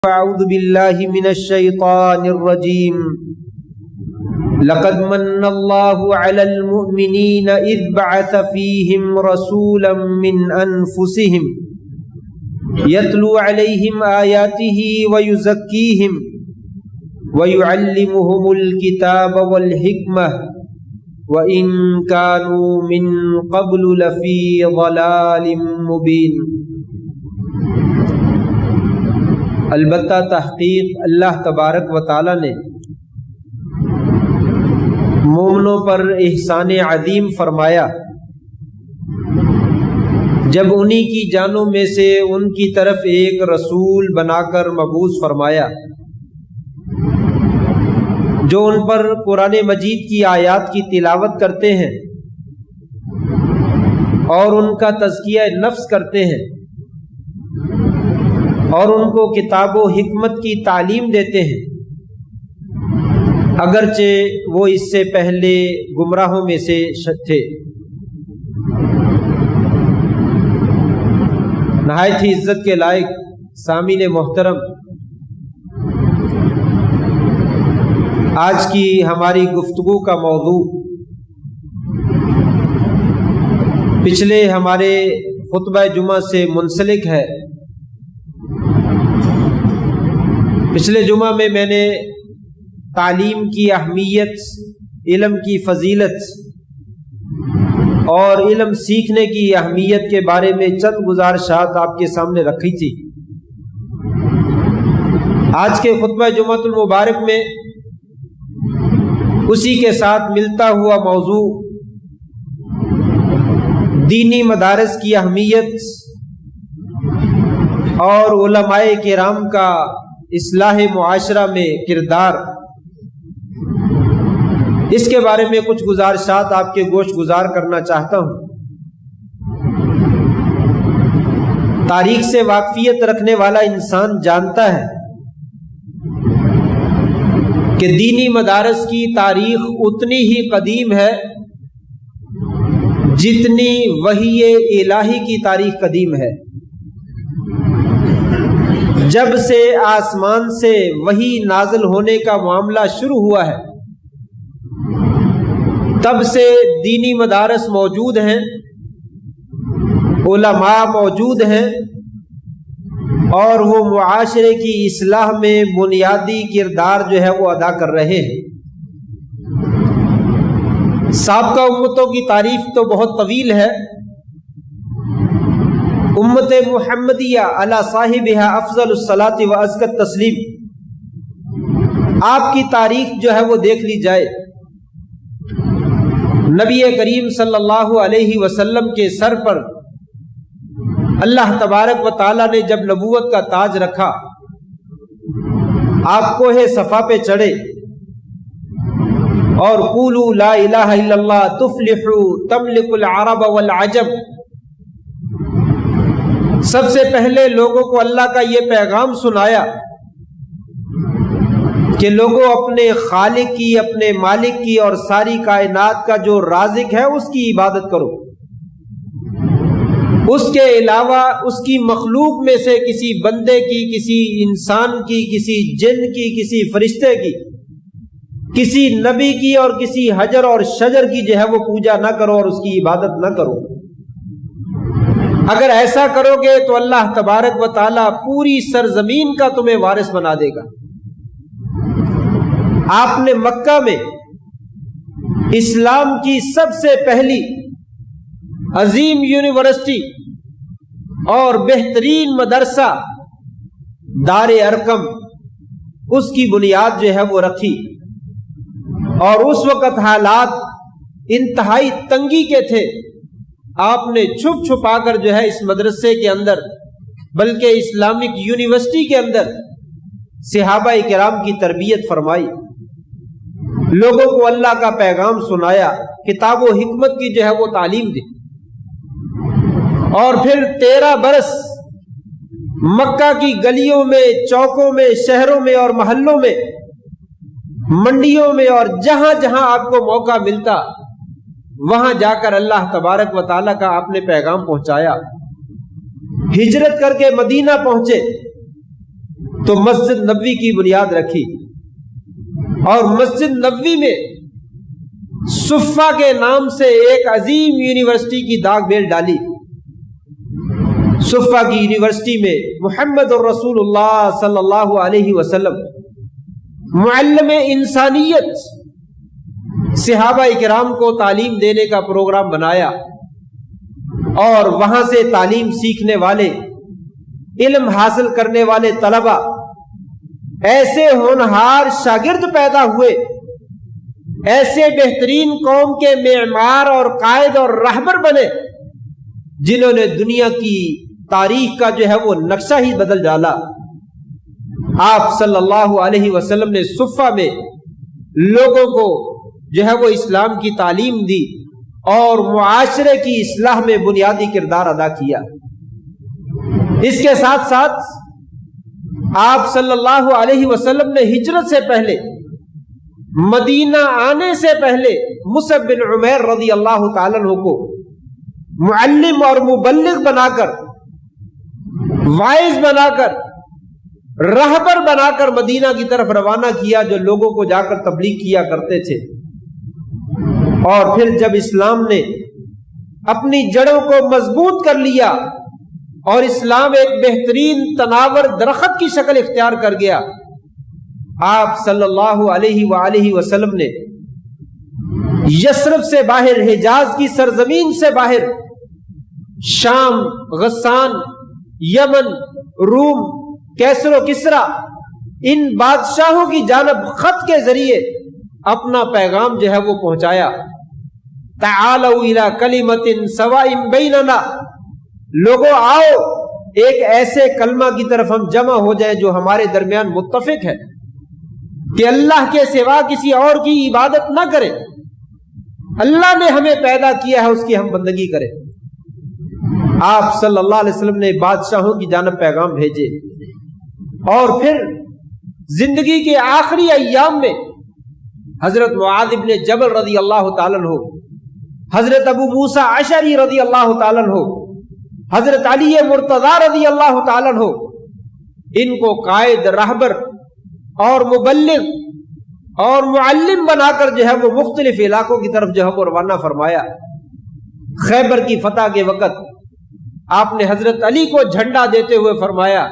اعوذ باللہ من الشیطان الرجیم لقد من اللہ علی المؤمنین اذ بعث فیہم رسولا من انفسہم یتلو علیہم آیاتہ ویزکیہم ویعلمہم الکتاب والحکمہ وَإِن كَانُوا مِن قَبْلُ لَفِي ضَلَالٍ مُبِينٍ۔ البتہ تحقیق اللہ تبارک و تعالی نے مومنوں پر احسان عظیم فرمایا جب انہی کی جانوں میں سے ان کی طرف ایک رسول بنا کر مبعوث فرمایا جو ان پر قرآن مجید کی آیات کی تلاوت کرتے ہیں اور ان کا تزکیہ نفس کرتے ہیں اور ان کو کتاب و حکمت کی تعلیم دیتے ہیں، اگرچہ وہ اس سے پہلے گمراہوں میں سے تھے۔ نہایت ہی عزت کے لائق سامعین محترم، آج کی ہماری گفتگو کا موضوع پچھلے ہمارے خطبہ جمعہ سے منسلک ہے۔ پچھلے جمعہ میں نے تعلیم کی اہمیت، علم کی فضیلت اور علم سیکھنے کی اہمیت کے بارے میں چند گزارشات آپ کے سامنے رکھی تھی۔ آج کے خطبہ جمعۃ المبارک میں اسی کے ساتھ ملتا ہوا موضوع دینی مدارس کی اہمیت اور علماء کرام کا اصلاح معاشرہ میں کردار، اس کے بارے میں کچھ گزارشات آپ کے گوش گزار کرنا چاہتا ہوں۔ تاریخ سے واقفیت رکھنے والا انسان جانتا ہے کہ دینی مدارس کی تاریخ اتنی ہی قدیم ہے جتنی وحی الہی کی تاریخ قدیم ہے۔ جب سے آسمان سے وحی نازل ہونے کا معاملہ شروع ہوا ہے تب سے دینی مدارس موجود ہیں، علماء موجود ہیں اور وہ معاشرے کی اصلاح میں بنیادی کردار جو ہے وہ ادا کر رہے ہیں۔ سابقہ امتوں کی تاریخ تو بہت طویل ہے۔ امت محمدیہ علی صاحبہ افضل الصلاۃ و ازکی التسلیم، آپ کی تاریخ جو ہے وہ دیکھ لی جائے، نبی کریم صلی اللہ علیہ وسلم کے سر پر اللہ تبارک و تعالی نے جب نبوت کا تاج رکھا، آپ کوہ صفا پہ چڑھے اور قولوا لا الہ الا اللہ تفلحوا تملک العرب والعجم، سب سے پہلے لوگوں کو اللہ کا یہ پیغام سنایا کہ لوگوں اپنے خالق کی، اپنے مالک کی اور ساری کائنات کا جو رازق ہے اس کی عبادت کرو، اس کے علاوہ اس کی مخلوق میں سے کسی بندے کی، کسی انسان کی، کسی جن کی، کسی فرشتے کی، کسی نبی کی اور کسی حجر اور شجر کی جو ہے وہ پوجا نہ کرو اور اس کی عبادت نہ کرو۔ اگر ایسا کرو گے تو اللہ تبارک و تعالیٰ پوری سرزمین کا تمہیں وارث بنا دے گا۔ آپ نے مکہ میں اسلام کی سب سے پہلی عظیم یونیورسٹی اور بہترین مدرسہ دار ارقم، اس کی بنیاد جو ہے وہ رکھی، اور اس وقت حالات انتہائی تنگی کے تھے۔ آپ نے چھپ چھپا کر جو ہے اس مدرسے کے اندر، بلکہ اسلامک یونیورسٹی کے اندر صحابہ کرام کی تربیت فرمائی، لوگوں کو اللہ کا پیغام سنایا، کتاب و حکمت کی جو ہے وہ تعلیم دی، اور پھر 13 برس مکہ کی گلیوں میں، چوکوں میں، شہروں میں اور محلوں میں، منڈیوں میں اور جہاں جہاں آپ کو موقع ملتا وہاں جا کر اللہ تبارک و تعالیٰ کا آپ نے پیغام پہنچایا۔ ہجرت کر کے مدینہ پہنچے، تو مسجد نبوی کی بنیاد رکھی، اور مسجد نبوی میں صفہ کے نام سے ایک عظیم یونیورسٹی کی داغ بیل ڈالی۔ صفہ کی یونیورسٹی میں محمد الرسول اللہ صلی اللہ علیہ وسلم معلم انسانیت صحابہ کرام کو تعلیم دینے کا پروگرام بنایا، اور وہاں سے تعلیم سیکھنے والے، علم حاصل کرنے والے طلبہ، ایسے ہونہار شاگرد پیدا ہوئے، ایسے بہترین قوم کے معمار اور قائد اور رہبر بنے، جنہوں نے دنیا کی تاریخ کا جو ہے وہ نقشہ ہی بدل ڈالا۔ آپ صلی اللہ علیہ وسلم نے صفہ میں لوگوں کو جو ہے وہ اسلام کی تعلیم دی اور معاشرے کی اصلاح میں بنیادی کردار ادا کیا۔ اس کے ساتھ ساتھ آپ صلی اللہ علیہ وسلم نے ہجرت سے پہلے، مدینہ آنے سے پہلے مصعب بن عمیر رضی اللہ تعالیٰ عنہ کو معلم اور مبلغ بنا کر، واعظ بنا کر، رہبر بنا کر مدینہ کی طرف روانہ کیا، جو لوگوں کو جا کر تبلیغ کیا کرتے تھے۔ اور پھر جب اسلام نے اپنی جڑوں کو مضبوط کر لیا اور اسلام ایک بہترین تناور درخت کی شکل اختیار کر گیا، آپ صلی اللہ علیہ وآلہ وسلم نے یثرب سے باہر، حجاز کی سرزمین سے باہر، شام، غسان، یمن، روم، کیسر و کسرا، ان بادشاہوں کی جانب خط کے ذریعے اپنا پیغام جو ہے وہ پہنچایا۔ تعالوا الی کلمۃ سواء بیننا، لوگوں آؤ ایک ایسے کلمہ کی طرف ہم جمع ہو جائیں جو ہمارے درمیان متفق ہے، کہ اللہ کے سوا کسی اور کی عبادت نہ کریں، اللہ نے ہمیں پیدا کیا ہے، اس کی ہم بندگی کریں۔ آپ صلی اللہ علیہ وسلم نے بادشاہوں کی جانب پیغام بھیجے، اور پھر زندگی کے آخری ایام میں حضرت معاذ بن جبل رضی اللہ تعالیٰ عنہ، حضرت ابو موسیٰ اشعری رضی اللہ تعالیٰ عنہ، حضرت علی مرتضیٰ رضی اللہ تعالیٰ عنہ، ان کو قائد، رہبر اور مبلغ اور معلم بنا کر جو ہے وہ مختلف علاقوں کی طرف جو ہے وہ روانہ فرمایا۔ خیبر کی فتح کے وقت آپ نے حضرت علی کو جھنڈا دیتے ہوئے فرمایا،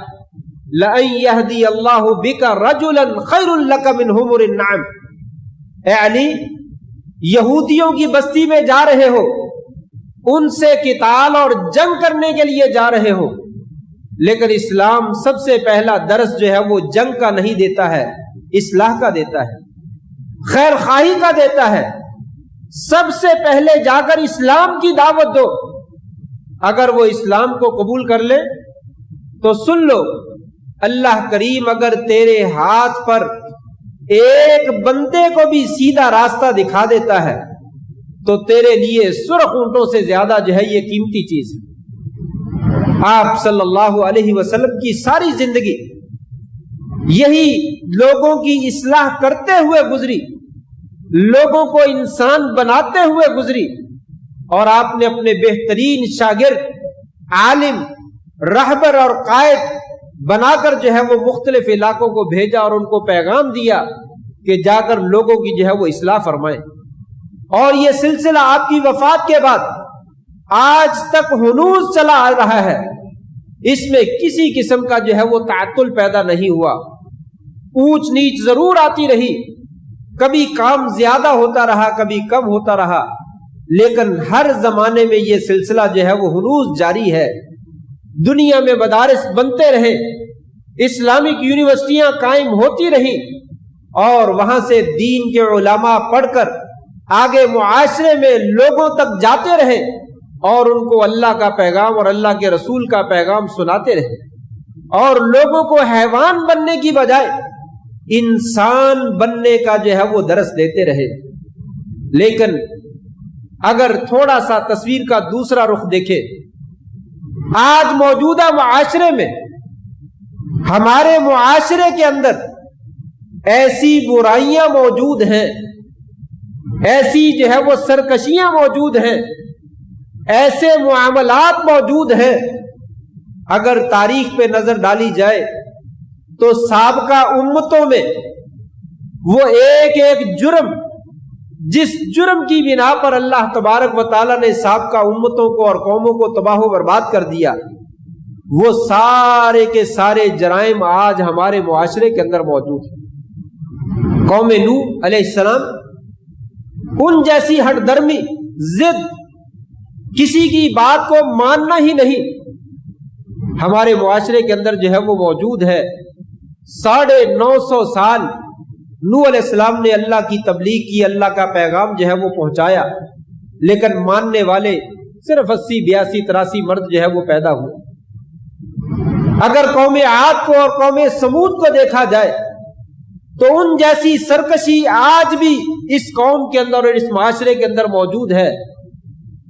لَأَن يَهْدِيَ اللَّهُ بِكَ رَجُلًا خَيْرٌ لَكَ مِنْ حُمُرِ النَّعَمِ۔ اے علی، یہودیوں کی بستی میں جا رہے ہو، ان سے قتال اور جنگ کرنے کے لیے جا رہے ہو، لیکن اسلام سب سے پہلا درس جو ہے وہ جنگ کا نہیں دیتا ہے، اصلاح کا دیتا ہے، خیر خواہی کا دیتا ہے۔ سب سے پہلے جا کر اسلام کی دعوت دو، اگر وہ اسلام کو قبول کر لے تو سن لو، اللہ کریم اگر تیرے ہاتھ پر ایک بندے کو بھی سیدھا راستہ دکھا دیتا ہے تو تیرے لیے سرخ اونٹوں سے زیادہ جو ہے یہ قیمتی چیز ہے۔ آپ صلی اللہ علیہ وسلم کی ساری زندگی یہی لوگوں کی اصلاح کرتے ہوئے گزری، لوگوں کو انسان بناتے ہوئے گزری، اور آپ نے اپنے بہترین شاگرد، عالم، رہبر اور قائد بنا کر جو ہے وہ مختلف علاقوں کو بھیجا اور ان کو پیغام دیا کہ جا کر لوگوں کی جو ہے وہ اصلاح فرمائیں۔ اور یہ سلسلہ آپ کی وفات کے بعد آج تک ہنوز چلا آ رہا ہے، اس میں کسی قسم کا جو ہے وہ تعطل پیدا نہیں ہوا۔ اونچ نیچ ضرور آتی رہی، کبھی کام زیادہ ہوتا رہا، کبھی کم ہوتا رہا، لیکن ہر زمانے میں یہ سلسلہ جو ہے وہ ہنوز جاری ہے۔ دنیا میں مدارس بنتے رہے، اسلامک یونیورسٹیاں قائم ہوتی رہی، اور وہاں سے دین کے علماء پڑھ کر آگے معاشرے میں لوگوں تک جاتے رہے اور ان کو اللہ کا پیغام اور اللہ کے رسول کا پیغام سناتے رہے، اور لوگوں کو حیوان بننے کی بجائے انسان بننے کا جو ہے وہ درس دیتے رہے۔ لیکن اگر تھوڑا سا تصویر کا دوسرا رخ دیکھیں، آج موجودہ معاشرے میں، ہمارے معاشرے کے اندر ایسی برائیاں موجود ہیں، ایسی جو ہے وہ سرکشیاں موجود ہیں، ایسے معاملات موجود ہیں، اگر تاریخ پہ نظر ڈالی جائے تو سابقہ امتوں میں وہ ایک ایک جرم، جس جرم کی بنا پر اللہ تبارک و تعالیٰ نے سابقہ امتوں کو اور قوموں کو تباہ و برباد کر دیا، وہ سارے کے سارے جرائم آج ہمارے معاشرے کے اندر موجود ہیں۔ قوم نوح علیہ السلام، ان جیسی ہٹ درمی، ضد، کسی کی بات کو ماننا ہی نہیں ہمارے معاشرے کے اندر جو ہے وہ موجود ہے۔ 950 سال نوح علیہ السلام نے اللہ کی تبلیغ کی، اللہ کا پیغام جو ہے وہ پہنچایا، لیکن ماننے والے صرف 80 82 83 مرد جو ہے وہ پیدا ہوئے۔ اگر قوم عاد کو اور قوم سمود کو دیکھا جائے تو ان جیسی سرکشی آج بھی اس قوم کے اندر اور اس معاشرے کے اندر موجود ہے۔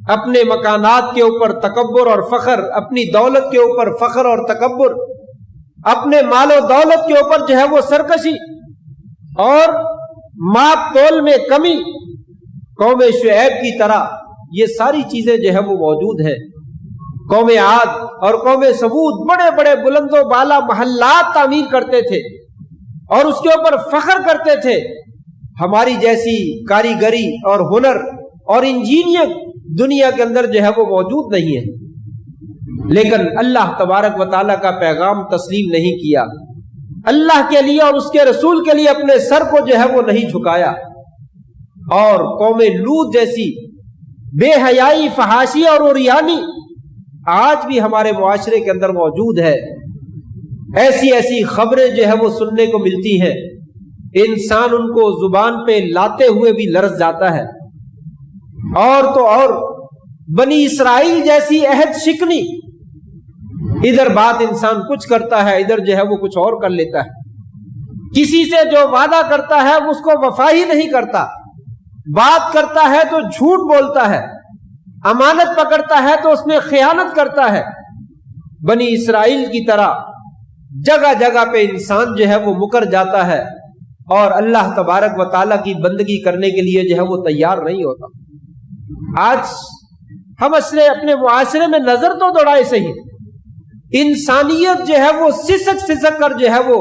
اپنے مکانات کے اوپر تکبر اور فخر، اپنی دولت کے اوپر فخر اور تکبر، اپنے مال و دولت کے اوپر جو ہے وہ سرکشی اور ماپ تول میں کمی، قوم شعیب کی طرح یہ ساری چیزیں جو ہے وہ موجود ہیں۔ قوم عاد اور قوم سمود بڑے بڑے بلند و بالا محلات تعمیر کرتے تھے اور اس کے اوپر فخر کرتے تھے۔ ہماری جیسی کاریگری اور ہنر اور انجینئر دنیا کے اندر جو ہے وہ موجود نہیں ہے، لیکن اللہ تبارک و تعالیٰ کا پیغام تسلیم نہیں کیا، اللہ کے لیے اور اس کے رسول کے لیے اپنے سر کو جو ہے وہ نہیں جھکایا، اور قوم لوط جیسی بے حیائی، فحاشی اور عریانی آج بھی ہمارے معاشرے کے اندر موجود ہے۔ ایسی ایسی خبریں جو ہے وہ سننے کو ملتی ہیں، انسان ان کو زبان پہ لاتے ہوئے بھی لرز جاتا ہے۔ اور تو اور بنی اسرائیل جیسی عہد شکنی، ادھر بات انسان کچھ کرتا ہے، ادھر جو ہے وہ کچھ اور کر لیتا ہے۔ کسی سے جو وعدہ کرتا ہے اس کو وفا ہی نہیں کرتا، بات کرتا ہے تو جھوٹ بولتا ہے، امانت پکڑتا ہے تو اس میں خیانت کرتا ہے۔ بنی اسرائیل کی طرح جگہ جگہ پہ انسان جو ہے وہ مکر جاتا ہے اور اللہ تبارک و تعالیٰ کی بندگی کرنے کے لیے جو ہے وہ تیار نہیں ہوتا۔ آج ہم اپنے معاشرے میں نظر تو دوڑائے صحیح، انسانیت جو ہے وہ سسک سسک کر جو ہے وہ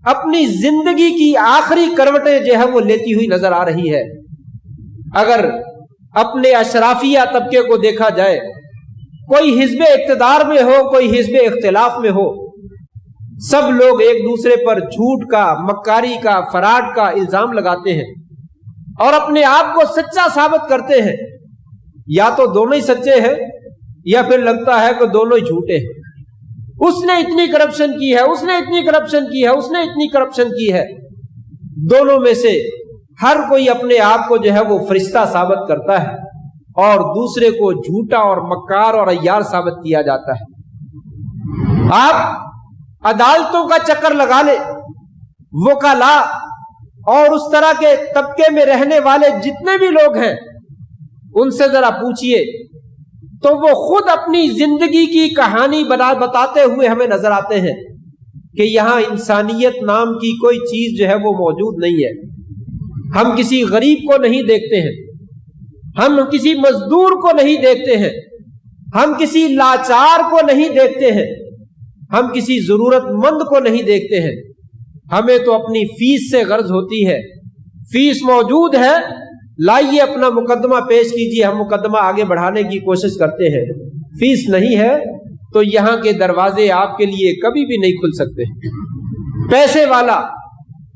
اپنی زندگی کی آخری کروٹیں جو ہے وہ لیتی ہوئی نظر آ رہی ہے۔ اگر اپنے اشرافیہ طبقے کو دیکھا جائے، کوئی حزب اقتدار میں ہو، کوئی حزب اختلاف میں ہو، سب لوگ ایک دوسرے پر جھوٹ کا، مکاری کا، فراڈ کا الزام لگاتے ہیں اور اپنے آپ کو سچا ثابت کرتے ہیں۔ یا تو دونوں ہی سچے ہیں یا پھر لگتا ہے کہ دونوں ہی جھوٹے ہیں۔ اس نے اتنی کرپشن کی ہے، اس نے اتنی کرپشن کی ہے، اس نے اتنی کرپشن کی ہے۔ دونوں میں سے ہر کوئی اپنے آپ کو جو ہے وہ فرشتہ ثابت کرتا ہے اور دوسرے کو جھوٹا اور مکار اور عیار ثابت کیا جاتا ہے۔ آپ عدالتوں کا چکر لگا لیں، وکلاء اور اس طرح کے طبقے میں رہنے والے جتنے بھی لوگ ہیں ان سے ذرا پوچھئے تو وہ خود اپنی زندگی کی کہانی بتاتے ہوئے ہمیں نظر آتے ہیں کہ یہاں انسانیت نام کی کوئی چیز جو ہے وہ موجود نہیں ہے۔ ہم کسی غریب کو نہیں دیکھتے ہیں، ہم کسی مزدور کو نہیں دیکھتے ہیں، ہم کسی لاچار کو نہیں دیکھتے ہیں، ہم کسی ضرورت مند کو نہیں دیکھتے ہیں۔ ہمیں تو اپنی فیس سے غرض ہوتی ہے، فیس موجود ہے، لائیے اپنا مقدمہ پیش کیجیے، ہم مقدمہ آگے بڑھانے کی کوشش کرتے ہیں۔ فیس نہیں ہے تو یہاں کے دروازے آپ کے لیے کبھی بھی نہیں کھل سکتے۔ پیسے والا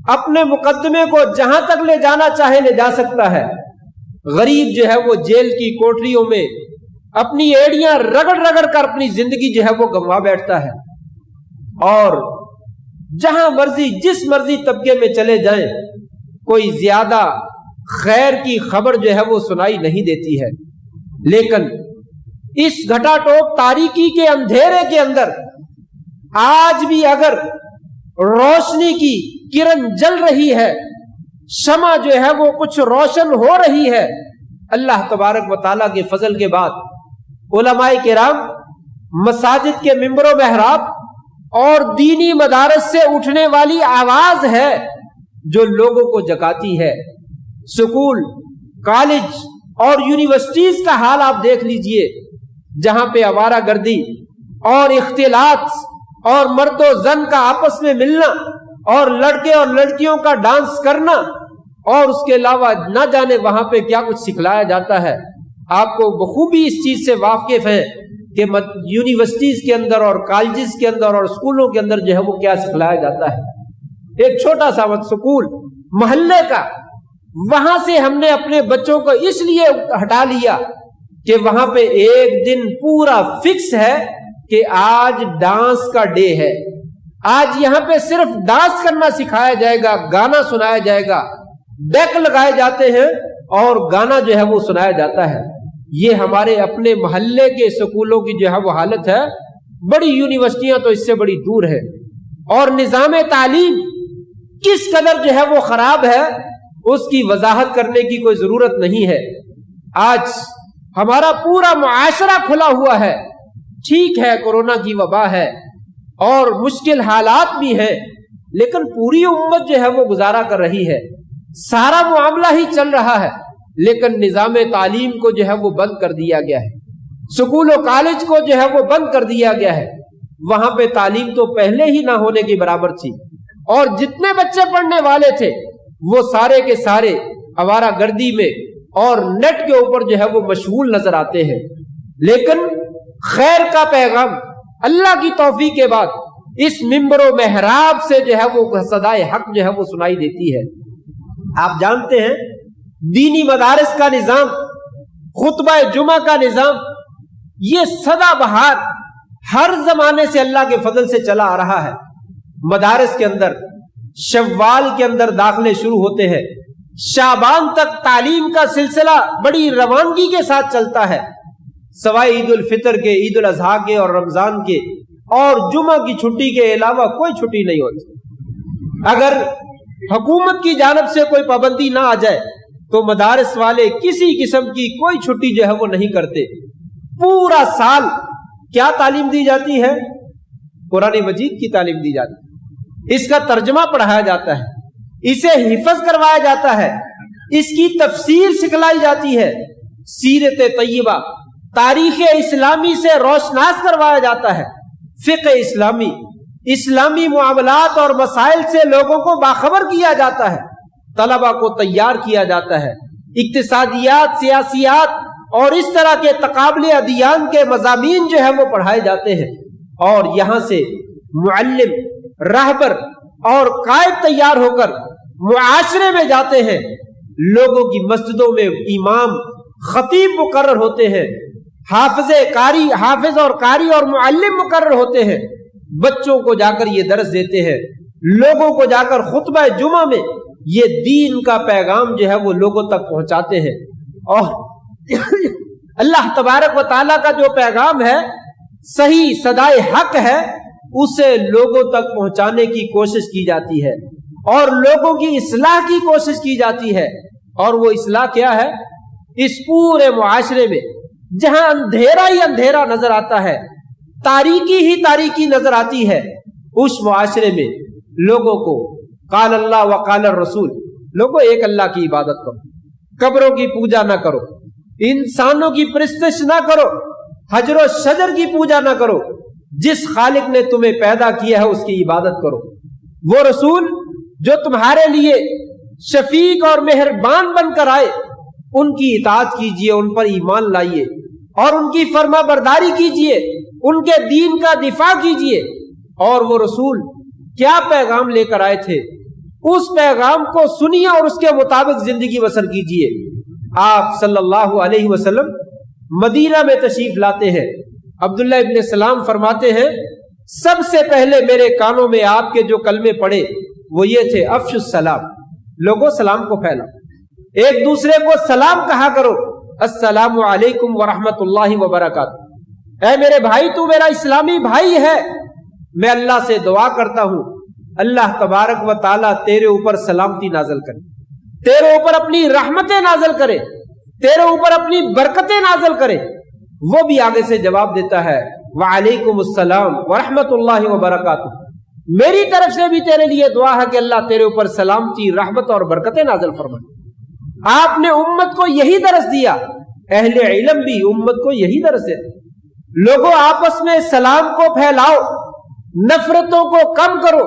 اپنے مقدمے کو جہاں تک لے جانا چاہے لے جا سکتا ہے، غریب جو ہے وہ جیل کی کوٹریوں میں اپنی ایڑیاں رگڑ رگڑ کر اپنی زندگی جو ہے وہ گنوا بیٹھتا ہے۔ اور جہاں مرضی جس مرضی طبقے میں چلے جائیں، کوئی زیادہ خیر کی خبر جو ہے وہ سنائی نہیں دیتی ہے۔ لیکن اس گھٹا ٹوپ تاریکی کے اندھیرے کے اندر آج بھی اگر روشنی کی کرن جل رہی ہے، شمع جو ہے وہ کچھ روشن ہو رہی ہے، اللہ تبارک و تعالیٰ کے فضل کے بعد علماء کرام مساجد کے ممبر و محراب اور دینی مدارس سے اٹھنے والی آواز ہے جو لوگوں کو جگاتی ہے۔ سکول، کالج اور یونیورسٹیز کا حال آپ دیکھ لیجئے، جہاں پہ آوارہ گردی اور اختلاط اور مرد و زن کا آپس میں ملنا اور لڑکے اور لڑکیوں کا ڈانس کرنا، اور اس کے علاوہ نہ جانے وہاں پہ کیا کچھ سکھلایا جاتا ہے. آپ کو بخوبی اس چیز سے واقف ہیں کہ یونیورسٹیز کے اندر اور کالجز کے اندر اور اسکولوں کے اندر جو ہے وہ کیا سکھلایا جاتا ہے. ایک چھوٹا سا اسکول محلے کا، وہاں سے ہم نے اپنے بچوں کو اس لیے ہٹا لیا کہ وہاں پہ ایک دن پورا فکس ہے کہ آج ڈانس کا ڈے ہے، آج یہاں پہ صرف ڈانس کرنا سکھایا جائے گا، گانا سنایا جائے گا، ڈیک لگائے جاتے ہیں اور گانا جو ہے وہ سنایا جاتا ہے. یہ ہمارے اپنے محلے کے اسکولوں کی جو ہے وہ حالت ہے. بڑی یونیورسٹیاں تو اس سے بڑی دور ہے. اور نظام تعلیم کس قدر جو ہے وہ خراب ہے اس کی وضاحت کرنے کی کوئی ضرورت نہیں ہے. آج ہمارا پورا معاشرہ کھلا ہوا ہے. ٹھیک ہے کورونا کی وبا ہے اور مشکل حالات بھی ہیں، لیکن پوری امت جو ہے وہ گزارا کر رہی ہے، سارا معاملہ ہی چل رہا ہے، لیکن نظام تعلیم کو جو ہے وہ بند کر دیا گیا ہے. سکول و کالج کو جو ہے وہ بند کر دیا گیا ہے. وہاں پہ تعلیم تو پہلے ہی نہ ہونے کی برابر تھی، اور جتنے بچے پڑھنے والے تھے وہ سارے کے سارے آوارہ گردی میں اور نیٹ کے اوپر جو ہے وہ مشغول نظر آتے ہیں. لیکن خیر کا پیغام اللہ کی توفیق کے بعد اس منبر و محراب سے جو ہے وہ صدائے حق جو ہے وہ سنائی دیتی ہے. آپ جانتے ہیں دینی مدارس کا نظام، خطبہ جمعہ کا نظام، یہ سدا بہار ہر زمانے سے اللہ کے فضل سے چلا آ رہا ہے. مدارس کے اندر شوال کے اندر داخلے شروع ہوتے ہیں، شعبان تک تعلیم کا سلسلہ بڑی روانگی کے ساتھ چلتا ہے، سوائے عید الفطر کے، عید الاضحیٰ کے اور رمضان کے اور جمعہ کی چھٹی کے علاوہ کوئی چھٹی نہیں ہوتی. اگر حکومت کی جانب سے کوئی پابندی نہ آ جائے تو مدارس والے کسی قسم کی کوئی چھٹی جو ہے وہ نہیں کرتے. پورا سال کیا تعلیم دی جاتی ہے؟ قرآن مجید کی تعلیم دی جاتی ہے، اس کا ترجمہ پڑھایا جاتا ہے، اسے حفظ کروایا جاتا ہے، اس کی تفسیر سکھلائی جاتی ہے، سیرت طیبہ تاریخ اسلامی سے روشناس کروایا جاتا ہے، فقہ اسلامی، اسلامی معاملات اور مسائل سے لوگوں کو باخبر کیا جاتا ہے، طلبہ کو تیار کیا جاتا ہے، اقتصادیات، سیاسیات اور اس طرح کے تقابل ادیان کے مضامین جو ہے وہ پڑھائے جاتے ہیں. اور یہاں سے معلم، راہبر اور قائد تیار ہو کر معاشرے میں جاتے ہیں، لوگوں کی مسجدوں میں امام، خطیب مقرر ہوتے ہیں، حافظ اور قاری اور معلم مقرر ہوتے ہیں، بچوں کو جا کر یہ درس دیتے ہیں، لوگوں کو جا کر خطبہ جمعہ میں یہ دین کا پیغام جو ہے وہ لوگوں تک پہنچاتے ہیں. اور اللہ تبارک و تعالیٰ کا جو پیغام ہے، صحیح صدائے حق ہے، اسے لوگوں تک پہنچانے کی کوشش کی جاتی ہے اور لوگوں کی اصلاح کی کوشش کی جاتی ہے. اور وہ اصلاح کیا ہے؟ اس پورے معاشرے میں جہاں اندھیرا ہی اندھیرا نظر آتا ہے، تاریکی ہی تاریکی نظر آتی ہے، اس معاشرے میں لوگوں کو قال اللہ و قال الرسول، لوگوں ایک اللہ کی عبادت کرو، قبروں کی پوجا نہ کرو، انسانوں کی پرستش نہ کرو، حجر و شجر کی پوجا نہ کرو، جس خالق نے تمہیں پیدا کیا ہے اس کی عبادت کرو. وہ رسول جو تمہارے لیے شفیق اور مہربان بن کر آئے، ان کی اطاعت کیجئے، ان پر ایمان لائیے اور ان کی فرما برداری کیجئے، ان کے دین کا دفاع کیجئے. اور وہ رسول کیا پیغام لے کر آئے تھے، اس پیغام کو سنیے اور اس کے مطابق زندگی بسر کیجئے. آپ صلی اللہ علیہ وسلم مدینہ میں تشریف لاتے ہیں. عبداللہ ابن سلام فرماتے ہیں سب سے پہلے میرے کانوں میں آپ کے جو کلمے پڑے وہ یہ تھے، افشوا السلام، لوگوں سلام کو پھیلا، ایک دوسرے کو سلام کہا کرو، السلام علیکم ورحمۃ اللہ وبرکاتہ. اے میرے بھائی، تو میرا اسلامی بھائی ہے، میں اللہ سے دعا کرتا ہوں اللہ تبارک و تعالیٰ تیرے اوپر سلامتی نازل کرے، تیرے اوپر اپنی رحمتیں نازل کرے، تیرے اوپر اپنی برکتیں نازل کرے. وہ بھی آگے سے جواب دیتا ہے وعلیکم السلام ورحمۃ اللہ وبرکاتہ، میری طرف سے بھی تیرے لیے دعا ہے کہ اللہ تیرے اوپر سلامتی، رحمت اور برکتیں نازل فرمائے. آپ نے امت کو یہی درس دیا، اہل علم بھی امت کو یہی درس ہے. لوگوں آپس میں سلام کو پھیلاؤ، نفرتوں کو کم کرو،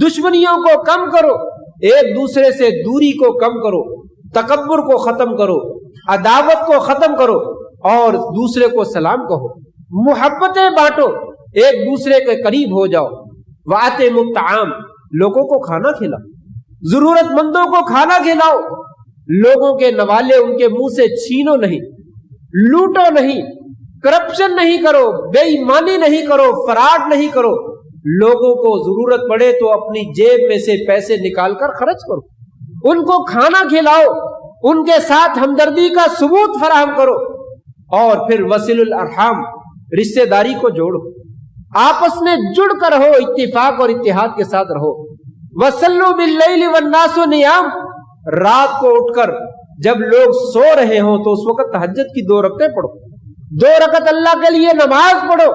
دشمنیوں کو کم کرو، ایک دوسرے سے دوری کو کم کرو، تکبر کو ختم کرو، عداوت کو ختم کرو اور دوسرے کو سلام کہو، محبتیں بانٹو، ایک دوسرے کے قریب ہو جاؤ۔ وَأَطْعِمُوا الطَّعَامَ، لوگوں کو کھانا کھلاؤ، ضرورت مندوں کو کھانا کھلاؤ، لوگوں کے نوالے ان کے منہ سے چھینو نہیں، لوٹو نہیں، کرپشن نہیں کرو، بے ایمانی نہیں کرو، فراڈ نہیں کرو، لوگوں کو ضرورت پڑے تو اپنی جیب میں سے پیسے نکال کر خرچ کرو، ان کو کھانا کھلاؤ، ان کے ساتھ ہمدردی کا ثبوت فراہم کرو، اور پھر وصل الارحام، رشتہ داری کو جوڑو، آپس میں جڑ کر رہو، اتفاق اور اتحاد کے ساتھ رہو۔ وَصَلُّوا بِاللَّيْلِ وَالنَّاسُ نِيَامٌ، رات کو اٹھ کر جب لوگ سو رہے ہوں تو اس وقت تہجد کی 2 رکعتیں پڑھو، 2 رکعت اللہ کے لیے نماز پڑھو۔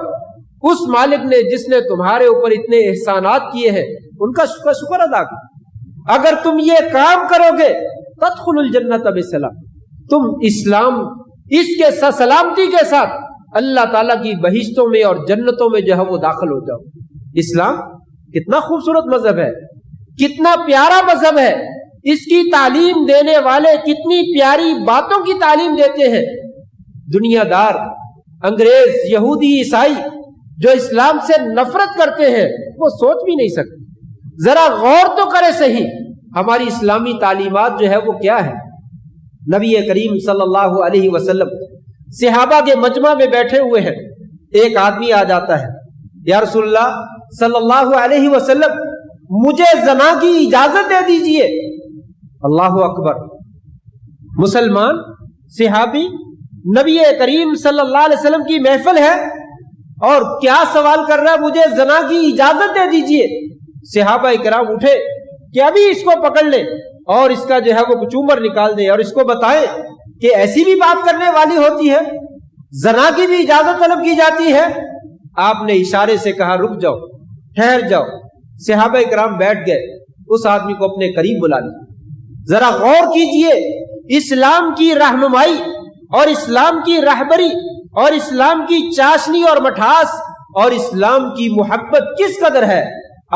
اس مالک نے جس نے تمہارے اوپر اتنے احسانات کیے ہیں ان کا شکر ادا کرو۔ اگر تم یہ کام کرو گے تدخلوا الجنۃ بسلام، تم اسلام اس کے سلامتی کے ساتھ اللہ تعالیٰ کی بہشتوں میں اور جنتوں میں جو ہے وہ داخل ہو جاؤ۔ اسلام کتنا خوبصورت مذہب ہے، کتنا پیارا مذہب ہے، اس کی تعلیم دینے والے کتنی پیاری باتوں کی تعلیم دیتے ہیں۔ دنیا دار، انگریز، یہودی، عیسائی جو اسلام سے نفرت کرتے ہیں وہ سوچ بھی نہیں سکتے۔ ذرا غور تو کرے صحیح ہماری اسلامی تعلیمات جو ہے وہ کیا ہے۔ نبی کریم صلی اللہ علیہ وسلم صحابہ کے مجمع میں بیٹھے ہوئے ہیں، ایک آدمی آ جاتا ہے، یا رسول اللہ صلی اللہ علیہ وسلم مجھے زنا کی اجازت دے دیجئے۔ اللہ اکبر، مسلمان صحابی نبی کریم صلی اللہ علیہ وسلم کی محفل ہے اور کیا سوال کر رہا ہے، مجھے زنا کی اجازت دے دیجئے۔ صحابہ کرام اٹھے کہ ابھی اس کو پکڑ لیں اور اس کا جو ہے وہ کچومر نکال دیں اور اس کو بتائیں کہ ایسی بھی بات کرنے والی ہوتی ہے، زنا کی بھی اجازت طلب کی جاتی ہے۔ آپ نے اشارے سے کہا رک جاؤ، ٹھہر جاؤ۔ صحابہ کرام بیٹھ گئے، اس آدمی کو اپنے قریب بلا لیا۔ ذرا غور کیجئے، اسلام کی رہنمائی اور اسلام کی رہبری اور اسلام کی چاشنی اور مٹھاس اور اسلام کی محبت کس قدر ہے،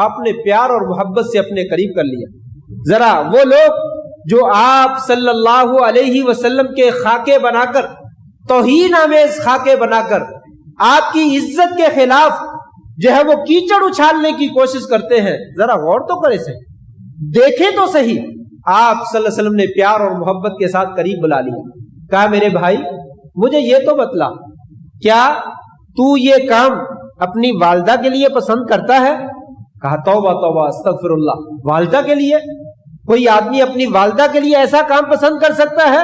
آپ نے پیار اور محبت سے اپنے قریب کر لیا۔ ذرا وہ لوگ جو آپ صلی اللہ علیہ وسلم کے خاکے بنا کر، توہین آمیز خاکے بنا کر آپ کی عزت کے خلاف جو ہے وہ کیچڑ اچھالنے کی کوشش کرتے ہیں، ذرا غور تو کرے سے دیکھیں تو صحیح۔ آپ صلی اللہ علیہ وسلم نے پیار اور محبت کے ساتھ قریب بلا لیا، کہا میرے بھائی مجھے یہ تو بتلا، کیا تو یہ کام اپنی والدہ کے لیے پسند کرتا ہے؟ کہا توبہ توبہ استغفر اللہ، والدہ کے لیے؟ کوئی آدمی اپنی والدہ کے لیے ایسا کام پسند کر سکتا ہے؟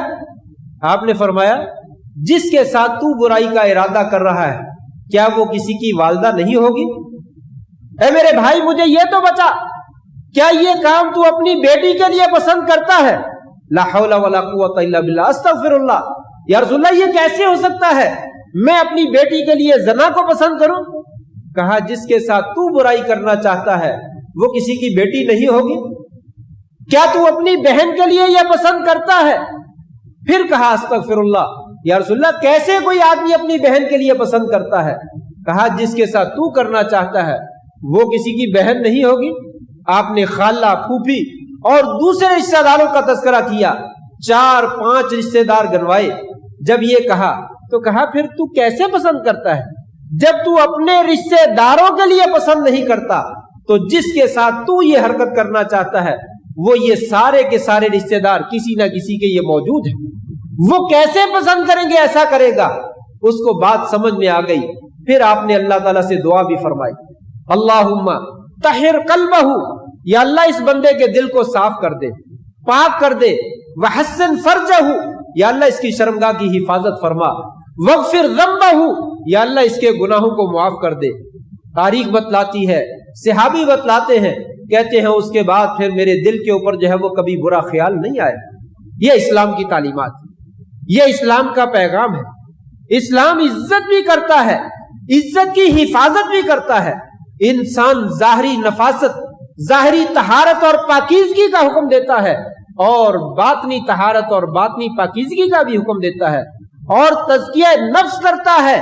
آپ نے فرمایا جس کے ساتھ تو برائی کا ارادہ کر رہا ہے کیا وہ کسی کی والدہ نہیں ہوگی؟ اے میرے بھائی مجھے یہ تو بتا، کیا یہ کام تو اپنی بیٹی کے لیے پسند کرتا ہے؟ لا حول ولا قوت الا باللہ، استغفر اللہ، یا رسول اللہ یہ کیسے ہو سکتا ہے میں اپنی بیٹی کے لیے زنا کو پسند کروں؟ کہا جس کے ساتھ تو برائی کرنا چاہتا ہے وہ کسی کی بیٹی نہیں ہوگی؟ کیا تو اپنی بہن کے لیے یہ پسند کرتا ہے؟ پھر کہا استغفر اللہ، یا رسول اللہ کیسے کوئی آدمی اپنی بہن کے لیے پسند کرتا ہے؟ کہا جس کے ساتھ تو کرنا چاہتا ہے وہ کسی کی بہن نہیں ہوگی؟ آپ نے خالہ، پھوپھی اور دوسرے رشتہ داروں کا تذکرہ کیا، 4-5 رشتہ دار گنوائے۔ جب یہ کہا تو کہا پھر تو کیسے پسند کرتا ہے؟ جب تو اپنے رشتہ داروں کے لیے پسند نہیں کرتا تو جس کے ساتھ تو یہ حرکت کرنا چاہتا ہے وہ یہ سارے کے سارے رشتہ دار کسی نہ کسی کے یہ موجود ہیں، وہ کیسے پسند کریں گے؟ ایسا کرے گا۔ اس کو بات سمجھ میں آ گئی، پھر آپ نے اللہ تعالیٰ سے دعا بھی فرمائی، اللہم طہر قلبہ، یا اللہ اس بندے کے دل کو صاف کر دے، پاک کر دے، وحسن فرجہ، یا اللہ اس کی شرمگاہ کی حفاظت فرما، وغفر ذنبہ، یا اللہ اس کے گناہوں کو معاف کر دے۔ تاریخ بتلاتی ہے، صحابی بتلاتے ہیں، کہتے ہیں اس کے بعد پھر میرے دل کے اوپر جو ہے وہ کبھی برا خیال نہیں آیا۔ یہ اسلام کی تعلیمات، یہ اسلام کا پیغام ہے۔ اسلام عزت بھی کرتا ہے، عزت کی حفاظت بھی کرتا ہے، انسان ظاہری نفاست، ظاہری طہارت اور پاکیزگی کا حکم دیتا ہے اور باطنی طہارت اور باطنی پاکیزگی کا بھی حکم دیتا ہے اور تزکیہ نفس کرتا ہے۔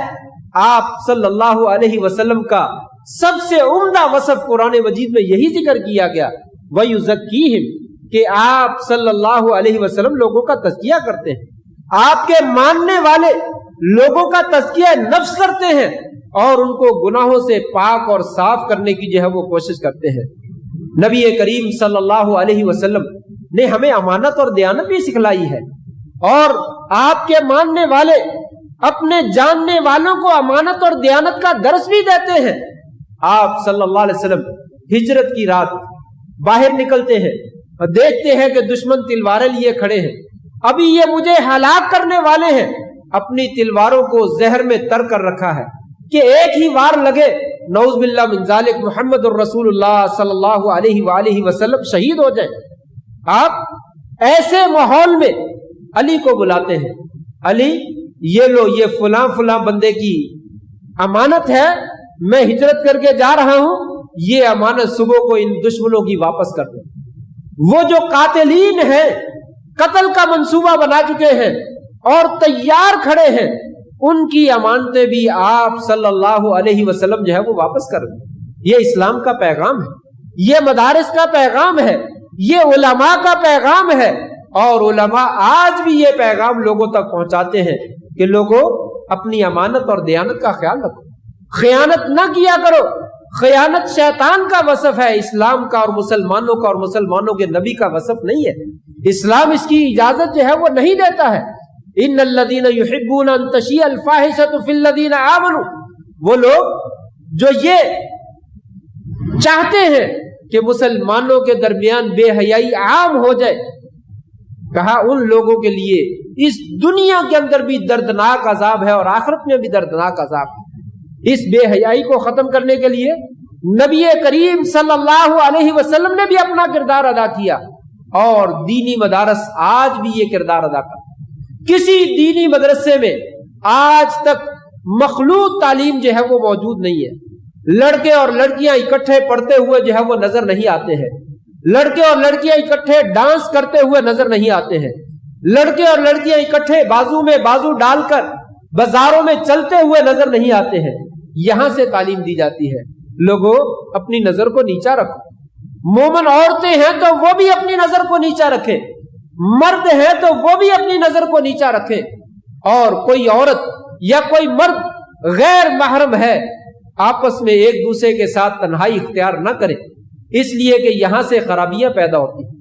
آپ صلی اللہ علیہ وسلم کا سب سے عمدہ وصف قرآن مجید میں یہی ذکر کیا گیا، وَيُزَكِّيهِمْ، کہ آپ صلی اللہ علیہ وسلم لوگوں کا تزکیہ کرتے ہیں، آپ کے ماننے والے لوگوں کا تزکیہ نفس کرتے ہیں اور ان کو گناہوں سے پاک اور صاف کرنے کی جو ہے وہ کوشش کرتے ہیں۔ نبی کریم صلی اللہ علیہ وسلم نے ہمیں امانت اور دیانت بھی سکھلائی ہے، اور آپ کے ماننے والے اپنے جاننے والوں کو امانت اور دیانت کا درس بھی دیتے ہیں۔ آپ صلی اللہ علیہ وسلم ہجرت کی رات باہر نکلتے ہیں اور دیکھتے ہیں کہ دشمن تلواریں لیے کھڑے ہیں، ابھی یہ مجھے ہلاک کرنے والے ہیں، اپنی تلواروں کو زہر میں تر کر رکھا ہے کہ ایک ہی وار لگے نعوذ باللہ من ذالک محمد الرسول اللہ صلی اللہ علیہ وآلہ وسلم شہید ہو جائیں۔ آپ ایسے ماحول میں علی کو بلاتے ہیں، علی یہ لو، یہ فلاں فلاں بندے کی امانت ہے، میں ہجرت کر کے جا رہا ہوں، یہ امانت صبح کو ان دشمنوں کی واپس کر دیں۔ وہ جو قاتلین ہیں، قتل کا منصوبہ بنا چکے ہیں اور تیار کھڑے ہیں، ان کی امانتیں بھی آپ صلی اللہ علیہ وسلم جو ہے وہ واپس کر دیں۔ یہ اسلام کا پیغام ہے، یہ مدارس کا پیغام ہے، یہ علماء کا پیغام ہے، اور علماء آج بھی یہ پیغام لوگوں تک پہنچاتے ہیں کہ لوگوں اپنی امانت اور دیانت کا خیال رکھو، خیانت نہ کیا کرو۔ خیانت شیطان کا وصف ہے، اسلام کا اور مسلمانوں کا اور مسلمانوں کے نبی کا وصف نہیں ہے۔ اسلام اس کی اجازت جو ہے وہ نہیں دیتا ہے۔ ان الذین یحبون ان تشیع الفاحشۃ فی الذین آمنوا، وہ لوگ جو یہ چاہتے ہیں کہ مسلمانوں کے درمیان بے حیائی عام ہو جائے، کہا ان لوگوں کے لیے اس دنیا کے اندر بھی دردناک عذاب ہے اور آخرت میں بھی دردناک عذاب ہے۔ اس بے حیائی کو ختم کرنے کے لیے نبی کریم صلی اللہ علیہ وسلم نے بھی اپنا کردار ادا کیا، اور دینی مدارس آج بھی یہ کردار ادا کرتا۔ کسی دینی مدرسے میں آج تک مخلوط تعلیم جو ہے وہ موجود نہیں ہے۔ لڑکے اور لڑکیاں اکٹھے پڑھتے ہوئے جو ہے وہ نظر نہیں آتے ہیں، لڑکے اور لڑکیاں اکٹھے ڈانس کرتے ہوئے نظر نہیں آتے ہیں، لڑکے اور لڑکیاں اکٹھے بازو میں بازو ڈال کر بازاروں میں چلتے ہوئے نظر نہیں آتے ہیں۔ یہاں سے تعلیم دی جاتی ہے، لوگوں اپنی نظر کو نیچا رکھو۔ مومن عورتیں ہیں تو وہ بھی اپنی نظر کو نیچا رکھیں، مرد ہیں تو وہ بھی اپنی نظر کو نیچا رکھیں، اور کوئی عورت یا کوئی مرد غیر محرم ہے آپس میں ایک دوسرے کے ساتھ تنہائی اختیار نہ کرے، اس لیے کہ یہاں سے خرابیاں پیدا ہوتی ہیں،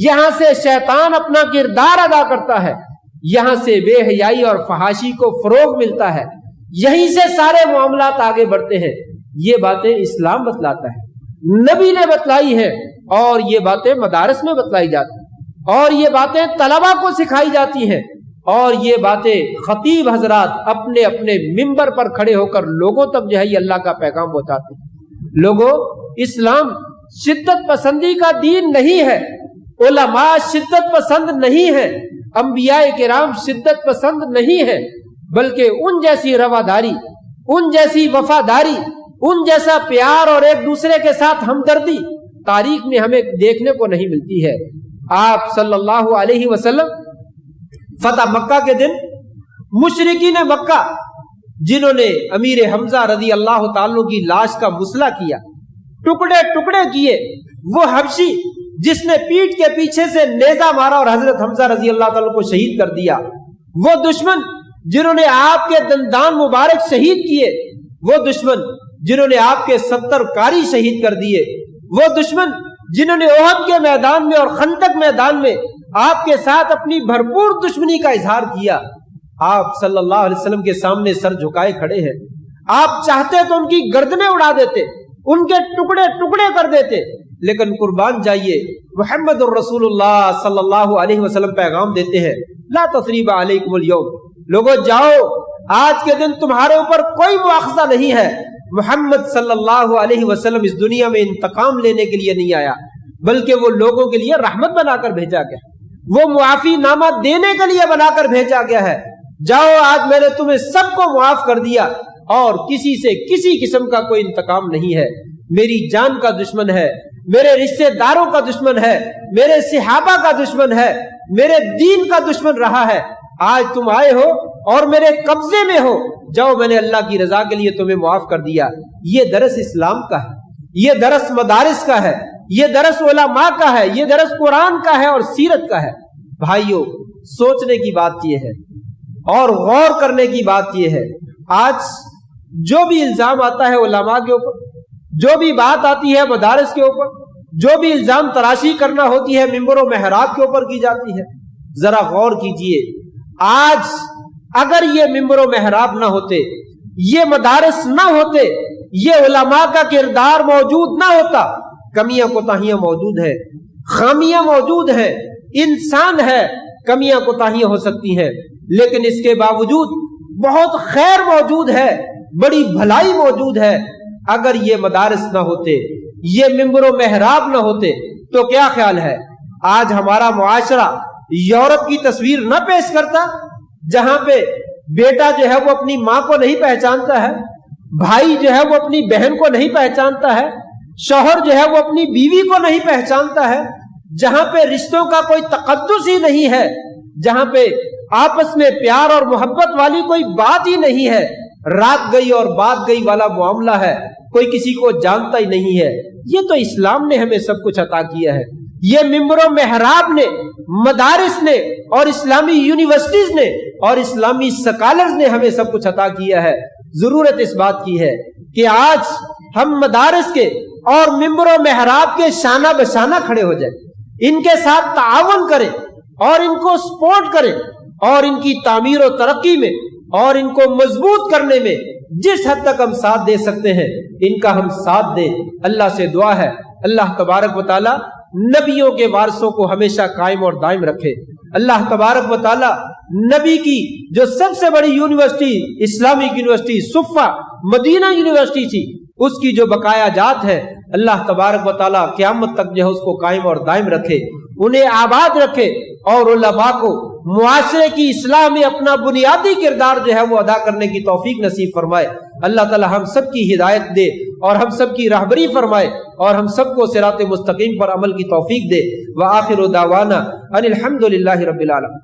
یہاں سے شیطان اپنا کردار ادا کرتا ہے، یہاں سے بے حیائی اور فحاشی کو فروغ ملتا ہے، یہیں سے سارے معاملات آگے بڑھتے ہیں۔ یہ باتیں اسلام بتلاتا ہے، نبی نے بتلائی ہے، اور یہ باتیں مدارس میں بتلائی جاتی ہیں، اور یہ باتیں طلباء کو سکھائی جاتی ہیں، اور یہ باتیں خطیب حضرات اپنے اپنے منبر پر کھڑے ہو کر لوگوں تک جو ہے یہ اللہ کا پیغام پہنچاتے ہیں۔ لوگوں، اسلام شدت پسندی کا دین نہیں ہے، علماء شدت پسند نہیں ہے، انبیاء کرام شدت پسند نہیں ہے، بلکہ ان جیسی رواداری، ان جیسی وفاداری، ان جیسا پیار اور ایک دوسرے کے ساتھ ہمدردی تاریخ میں ہمیں دیکھنے کو نہیں ملتی ہے۔ آپ صلی اللہ علیہ وسلم فتح مکہ کے دن مشرکین مکہ جنہوں نے امیر حمزہ رضی اللہ تعالیٰ کی لاش کا مسئلہ کیا، ٹکڑے ٹکڑے کیے، وہ حبشی جس نے پیٹھ کے پیچھے سے نیزہ مارا اور حضرت حمزہ رضی اللہ تعالیٰ کو شہید کر دیا، وہ دشمن جنہوں نے آپ کے دندان مبارک شہید کیے، وہ دشمن جنہوں نے آپ کے 70 قاری شہید کر دیے، وہ دشمن جنہوں نے احد کے میدان میں اور خندق میدان میں آپ کے ساتھ اپنی بھرپور دشمنی کا اظہار کیا، آپ صلی اللہ علیہ وسلم کے سامنے سر جھکائے کھڑے ہیں۔ آپ چاہتے تو ان کی گردنیں اڑا دیتے، ان کے ٹکڑے ٹکڑے کر دیتے، لیکن قربان جائیے محمد الرسول اللہ صلی اللہ علیہ وسلم پیغام دیتے ہیں، لا تثریب علیکم اليوم، لوگوں جاؤ، آج کے دن تمہارے اوپر کوئی مواخذہ نہیں ہے۔ محمد صلی اللہ علیہ وسلم اس دنیا میں انتقام لینے کے لیے نہیں آیا، بلکہ وہ لوگوں کے لیے رحمت بنا کر بھیجا گیا، وہ معافی نامہ دینے کے لیے بنا کر بھیجا گیا ہے۔ جاؤ، آج میں نے تمہیں سب کو معاف کر دیا، اور کسی سے کسی قسم کا کوئی انتقام نہیں ہے۔ میری جان کا دشمن ہے، میرے رشتہ داروں کا دشمن ہے، میرے صحابہ کا دشمن ہے، میرے دین کا دشمن رہا ہے۔ آج تم آئے ہو اور میرے قبضے میں ہو، جاؤ میں نے اللہ کی رضا کے لیے تمہیں معاف کر دیا۔ یہ درس اسلام کا ہے، یہ درس مدارس کا ہے، یہ درس علماء کا ہے، یہ درس قرآن کا ہے اور سیرت کا ہے۔ بھائیو، سوچنے کی بات یہ ہے اور غور کرنے کی بات یہ ہے، آج جو بھی الزام آتا ہے علماء کے اوپر، جو بھی بات آتی ہے مدارس کے اوپر، جو بھی الزام تراشی کرنا ہوتی ہے ممبر و محراب کے اوپر کی جاتی ہے، ذرا غور کیجئے، آج اگر یہ ممبر و محراب نہ ہوتے، یہ مدارس نہ ہوتے، یہ علماء کا کردار موجود نہ ہوتا، کمیاں کوتاہیاں موجود ہیں، خامیاں موجود ہیں، انسان ہے، کمیاں کوتاہیاں ہو سکتی ہیں، لیکن اس کے باوجود بہت خیر موجود ہے، بڑی بھلائی موجود ہے۔ اگر یہ مدارس نہ ہوتے، یہ ممبر و محراب نہ ہوتے، تو کیا خیال ہے آج ہمارا معاشرہ یورپ کی تصویر نہ پیش کرتا، جہاں پہ بیٹا جو ہے وہ اپنی ماں کو نہیں پہچانتا ہے، بھائی جو ہے وہ اپنی بہن کو نہیں پہچانتا ہے، شوہر جو ہے وہ اپنی بیوی کو نہیں پہچانتا ہے، جہاں پہ رشتوں کا کوئی تقدس ہی نہیں ہے، جہاں پہ آپس میں پیار اور محبت والی کوئی بات ہی نہیں ہے، رات گئی اور بات گئی والا معاملہ ہے، کوئی کسی کو جانتا ہی نہیں ہے۔ یہ تو اسلام نے ہمیں سب کچھ عطا کیا ہے، یہ ممبر و محراب نے، مدارس نے اور اسلامی یونیورسٹیز نے اور اسلامی سکالرز نے ہمیں سب کچھ عطا کیا ہے۔ ضرورت اس بات کی ہے کہ آج ہم مدارس کے اور ممبر و محراب کے شانہ بشانہ کھڑے ہو جائیں، ان کے ساتھ تعاون کریں اور ان کو سپورٹ کریں اور ان کی تعمیر و ترقی میں اور ان کو مضبوط کرنے میں جس حد تک ہم ساتھ دے سکتے ہیں ان کا ہم ساتھ دیں۔ اللہ سے دعا ہے اللہ تبارک و تعالی نبیوں کے وارثوں کو ہمیشہ قائم اور دائم رکھے۔ اللہ تبارک و تعالی نبی کی جو سب سے بڑی یونیورسٹی، اسلامک یونیورسٹی صفہ مدینہ یونیورسٹی تھی، اس کی جو بقایا جات ہے، اللہ تبارک و تعالی قیامت تک جو ہے اس کو قائم اور دائم رکھے، انہیں آباد رکھے اور علماء کو معاشرے کی اصلاح میں اپنا بنیادی کردار جو ہے وہ ادا کرنے کی توفیق نصیب فرمائے۔ اللہ تعالی ہم سب کی ہدایت دے اور ہم سب کی رہبری فرمائے اور ہم سب کو صراط مستقیم پر عمل کی توفیق دے۔ وآخر دعوانا ان الحمد للہ رب العالمین۔